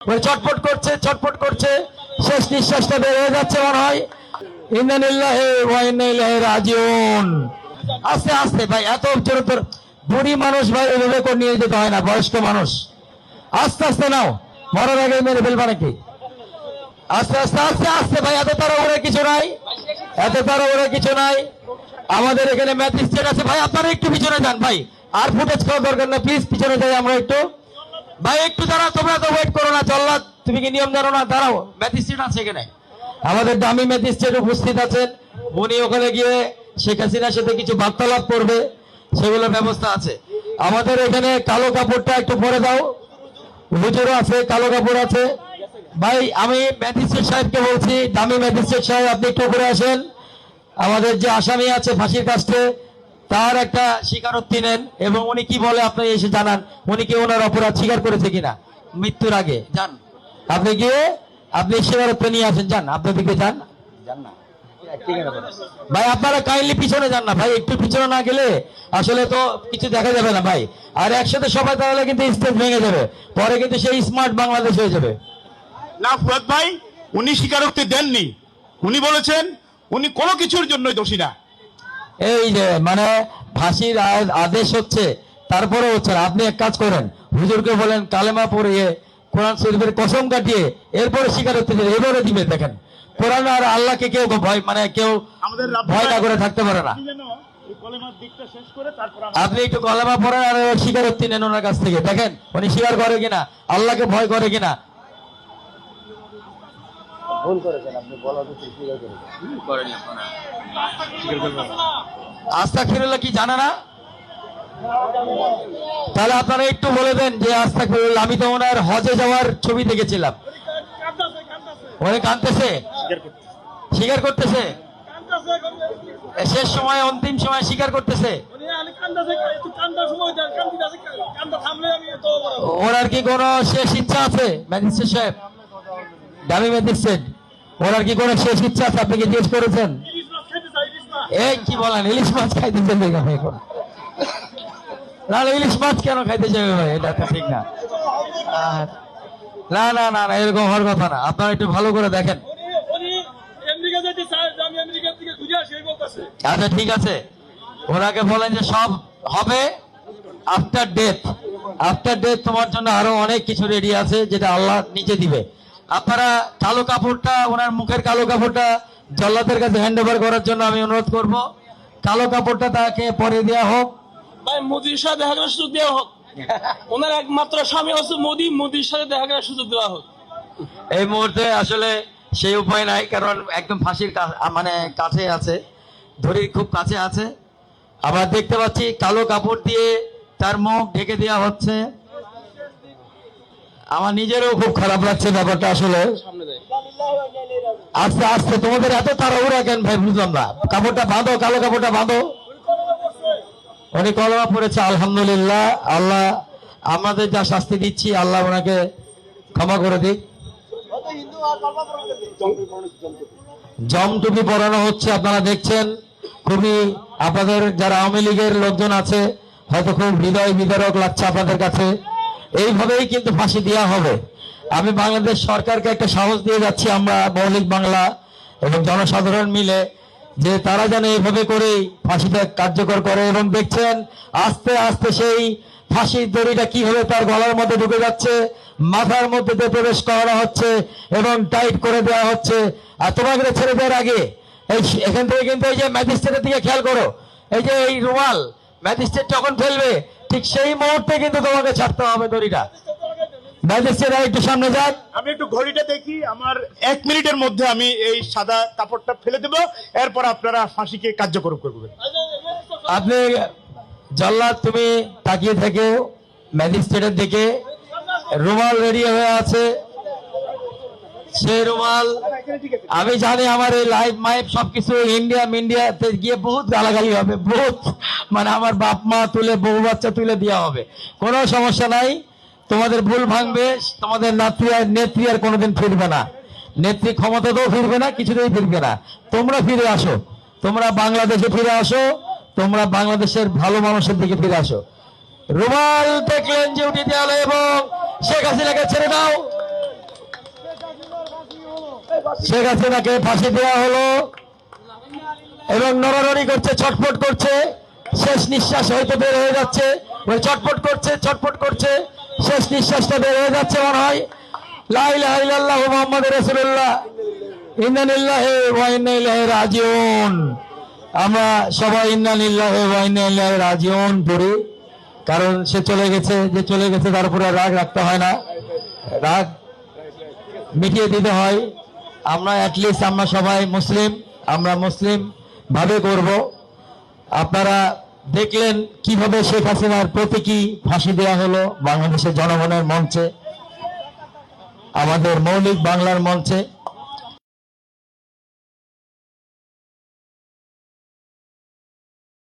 ছটফট করছে, শেষ নিঃশ্বাসটা বের হয়ে যাচ্ছে মনে হয়। ইন্না লিল্লাহি ওয়া ইন্না ইলাইহি রাজিউন। আস্তে আস্তে ভাই, এত জোরে বুড়ি মানুষ ভাই এভাবে করে নিয়ে যেতে হয় না, বয়স্ক মানুষ। আস্তে আস্তে নাও, মরার আগে মেরে ফেলবা নাকি? আস্তে আস্তে আস্তে আস্তে ভাই, এত তাড়াহুড়ো কিছু নাই, এত তাড়াহুড়ো কিছু নাই। আমাদের এখানে ম্যাজিস্ট্রেট আছে ভাই, আপনারা একটু পিছনে যান ভাই, আর ফুটেজ খাওয়ার দরকার না, প্লিজ পিছনে যাই আমরা একটু। ভাই একটু দাঁড়াও, তোমরা তো ওয়েট করো না, জল্লাদ তুমি কি নিয়ম জানো না? দাঁড়াও, ম্যাজিস্ট্রেট আছে এখানে, আমাদের দামি ম্যাজিস্ট্রেট উপস্থিত আছেন। উনি ওখানে গিয়ে শেখ হাসিনার সাথে কিছু বার্তালাপ করবে, সেগুলোর ব্যবস্থা আছে। আমাদের এখানে কালো কাপড়টা একটু পরে দাও, হুজুরও আছে, কালো কাপড় আছে। ভাই আমি ম্যাজিস্ট্রেট সাহেবকে বলছি, দামি ম্যাজিস্ট্রেট সাহেব আপনি একটু উপরে আসেন। আমাদের যে আসামি আছে ফাঁসির কাস্টে, তার একটা স্বীকারোক্তি নেন এবং উনি কি বলে আপনি এসে জানান, উনি কি ওনার অপরাধ স্বীকার করেছে কিনা মৃত্যুর আগে। যান আপনি গিয়ে আপনি স্বীকারোক্তি নিয়ে আসেন, যান আপনার দিকে যান না ভাই, আপনারা কাইন্ডলি পিছনে যান না ভাই, একটু পিছনে না গেলে আসলে তো কিছু দেখা যাবে না ভাই। আর একসাথে সবাই তাহলে কিন্তু স্টেজ ভেঙে যাবে, পরে কিন্তু সেই স্মার্ট বাংলাদেশ হয়ে যাবে না। ফুয়াদ ভাই উনি স্বীকারোক্তি দেননি, উনি বলেছেন উনি কোনো কিছুর জন্যই দোষী না। এই যে মানে ফাঁসির আদেশ হচ্ছে, তারপরে হচ্ছে না। আপনি এক কাজ করেন, হুজুরকে বলেন কালেমা পড়িয়ে কোরআন শরীফের কসম কাটিয়ে এরপরে স্বীকারোক্তি দেবে, এবারে দিবে। দেখেন কোরআন আর আল্লাহকে কেউ ভয় মানে কেউ ভয় না করে থাকতে পারে না। আপনি একটু কলেমা পড়েন আর স্বীকারোক্তি নেন ওনার কাছ থেকে, দেখেন উনি স্বীকার করে কিনা, আল্লাহকে ভয় করে কিনা। ভুল করেছেন আপনি, বলা তো স্বীকার করেছেন। আস্তাগফিরুল্লাহ কি জানা না? তাহলে আপনারা একটু বলে দেন যে আস্তাগফিরুল্লাহ। আমি তো ওনার হজে যাওয়ার ছবি দেখেছিলাম, উনি কাঁদতেছে, স্বীকার করতেছে, শেষ সময় অন্তিম সময় স্বীকার করতেছে। ওনার কি কোনো শেষ ইচ্ছা আছে ম্যাজিস্ট্রেট সাহেব, দামি ম্যাজিস্ট্রেট, ওনার কি কোনো শেষ ইচ্ছা আছে? আপনি কি জিজ্ঞেস করেছেন? এই কি বলেন, ইলিশ মাছ খাইতে চাইবে এখন? না ইলিশ মাছ কেন খাইতে যাবে ভাই, এটা তো ঠিক না। না না না না, এরকম হওয়ার কথা না। আপনারা একটু ভালো করে দেখেন। আচ্ছা ঠিক আছে, ওনাকে বলেন যে সব হবে আফটার ডেথ। আফটার ডেথ তোমার জন্য আরো অনেক কিছু রেডি আছে, যেটা আল্লাহ নিচে দিবে। আপনারা কালো কাপড়টা, ওনার মুখের কালো কাপড়টা জল্লাদের কাছে হ্যান্ড ওভার করার জন্য আমি অনুরোধ করব। কালো কাপড়টা তাকে পরে দেওয়া হোক। ভাই মোদির সাথে দেখা করার সুযোগ দেওয়া হোক, ওনার একমাত্র স্বামী হচ্ছে মোদি, মোদির সাথে দেখা করার সুযোগ দেওয়া হোক। এই মুহূর্তে আসলে সেই উপায় নাই, কারণ একদম ফাঁসির মানে কাছে আছে, ধরির খুব কাছে আছে। আবার দেখতে পাচ্ছি কালো কাপড় দিয়ে তার মুখ ঢেকে দেওয়া হচ্ছে। আমার নিজেরও খুব খারাপ লাগছে ব্যাপারটা আসলে। আস্তে আস্তে, তোমাদের এত তাড়াহুড়া কেন ভাই, বুঝলাম না। কাপড়টা বাঁধো, কালো কাপড়টা বাঁধো। উনি কলমা পড়েছে, আলহামদুলিল্লাহ। আল্লাহ আমাদের যা শাস্তি দিচ্ছি, আল্লাহ ওনাকে ক্ষমা করে দিক। জমটুপি পরানো হচ্ছে, আপনারা দেখছেন। খুবই আপনাদের যারা আওয়ামী লীগের লোকজন আছে, হয়তো খুব হৃদয় বিদারক লাগছে আপনাদের কাছে। এইভাবেই কিন্তু ফাঁসি দেওয়া হবে। আমি বাংলাদেশ সরকারকে একটা সাহস দিয়ে যাচ্ছি, আমরা মৌলিক বাংলা এবং জনসাধারণ মিলে, যে তারা যেন এইভাবে করেই ফাঁসিটা কার্যকর করে। এবং দেখছেন আস্তে আস্তে সেই ফাঁসির দড়িটা কিভাবে তার গলার মধ্যে ঢুকে যাচ্ছে, মাথার মধ্যে দিয়ে প্রবেশ করানো হচ্ছে এবং টাইট করে দেওয়া হচ্ছে। আর তোমাকে ছেড়ে দেওয়ার আগে এখান থেকে কিন্তু এই যে ম্যাজিস্ট্রেটের দিকে খেয়াল করো, এই যে এই রুমাল ম্যাজিস্ট্রেট যখন ফেলবে ঠিক সেই মুহূর্তে কিন্তু তোমাকে ছাড়তে হবে দড়িটা। ম্যাজিস্ট্রেট একটু সামনে যান, আমি একটু ঘড়িটা দেখি, আমার 1 মিনিটের মধ্যে আমি এই সাদা কাপড়টা ফেলে দেব, এরপর আপনারা ফাঁসিকে কার্যকর করবেন। আপনি জল্লাদ তুমি তাকিয়ে থেকে ম্যাজিস্ট্রেটের দিকে, রুমাল রেডি হয়ে আছে। সেই রুমাল আমি জানি আমার এই লাইভ মাইভ সবকিছু ইন্ডিয়াতে গিয়ে বহুত গালাগালি হবে, বহুত মানে আমার বাপ মা তুলে, বউ বাচ্চা তুলে দেওয়া হবে। কোনো সমস্যা নাই, তোমাদের ভুল ভাঙবে। তোমাদের নেত্রী আর কোনোদিন ফিরবে না, নেত্রী ক্ষমতাতেও ফিরবে না, কিছুতেই ফিরবে না। তোমরা ফিরে আসো, তোমরা বাংলাদেশে ফিরে আসো, তোমরা বাংলাদেশের ভালো মানুষের দিকে ফিরে আসো। রুমাল দেখলেন যে উঠে দেওয়া হলো এবং শেখ হাসিনাকে ছেড়ে দাও। শেখ হাসিনাকে ফাঁসি দেওয়া হলো এবং নড়ানড়ি করছে, ছটফট করছে, শেষ নিঃশ্বাস হয়তো বের হয়ে যাচ্ছে, ওই ছটফট করছে, শেষ নিঃশ্বাসটা বের হয়ে যাচ্ছে মনে হয়। লা ইলাহা ইল্লাল্লাহু মুহাম্মাদুর রাসূলুল্লাহ, ইন্না লিল্লাহি ওয়া ইন্না ইলাইহি রাজিউন। আমরা সবাই ইন্না লিল্লাহি ওয়া ইন্না ইলাইহি রাজিউন পড়ি, কারণ সে চলে গেছে, যে চলে গেছে তার উপরে রাগ রাখতে হয় না, রাগ মিটিয়ে দিতে হয়। আমরা অ্যাটলিস্ট আমরা সবাই মুসলিম, আমরা মুসলিম ভাবে করব। আপনারা দেখলেন কিভাবে শেখ হাসিনার প্রতীকী ফাঁসি দেওয়া হলো বাংলাদেশের জনগণের মঞ্চে, আমাদের মৌলিক বাংলার মঞ্চে।